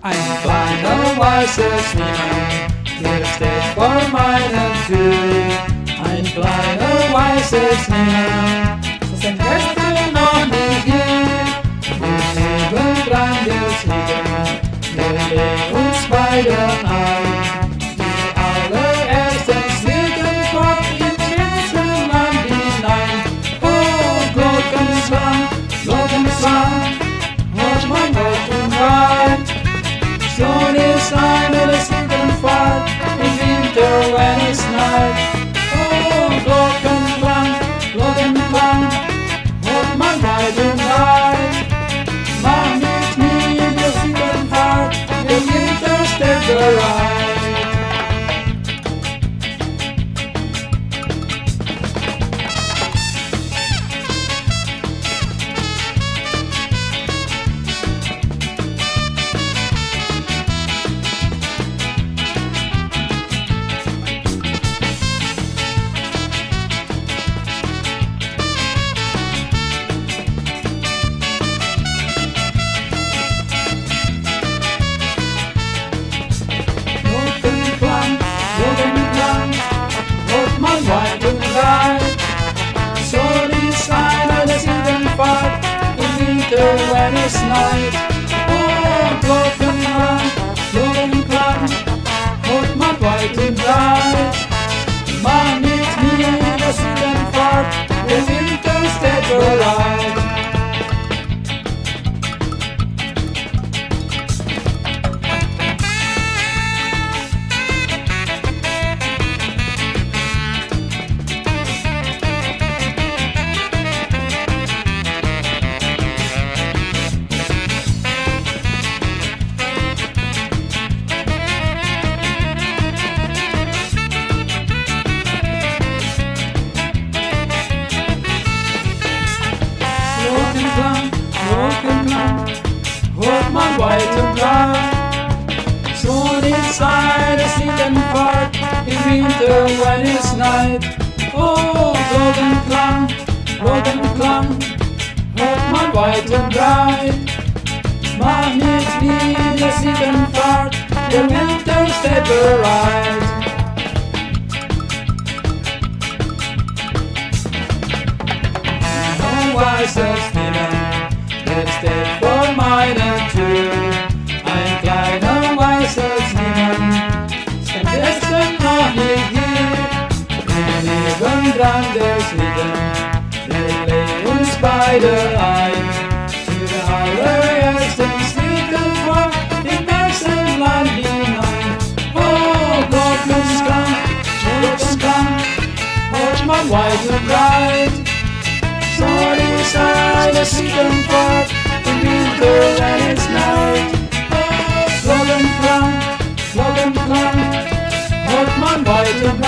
Ein kleiner weißes Niemand, der steht vor meiner Tür. Ein kleiner weißes Niemand, das sind gestern noch nie hier. Wir leben grandios liegen, wir legen uns beide ein. Die allerersten fliegen fort ins Himmelsland hinein. Oh, Glockenklang, Glockenklang, hört man laut und weit. Schon ist eine der Siegenfahrt im Winter, when it's night. Oh, Glockenklang, Glockenklang, hört man weit und weit. Mach mit mir die Siegenfahrt, der Winter steht bereit. Weit und breit, so die Seine der Siegenfahrt im Winter, when it's night. Oh, Glockenklang, Glockenklang, hört man weit und breit. Mach mit mir der Siegenfahrt, der Winter steht bereit. Glockenklang, Glockenklang, hört man weit und breit. So die Zeit der Siegenfahrt im Winter, when it's night. Oh, Glockenklang, Glockenklang, hört man weit und breit. Mach mit mir die Siegenfahrt, der Winter steht bereit. Weißes Niemand, der steht vor meiner Tür. Ein kleiner weißes Niemand, ist gestern noch nie hier. Wir leben grandios liegen, wir legen uns beide ein. Zu der allerersten Siegenfahrt im Land hinein. Oh, Glockenklang, Glockenklang, hört man weit und breit. So die Seine Siegenfahrt im Winter, when it's night. Oh, Glockenklang, Glockenklang, hört man weit und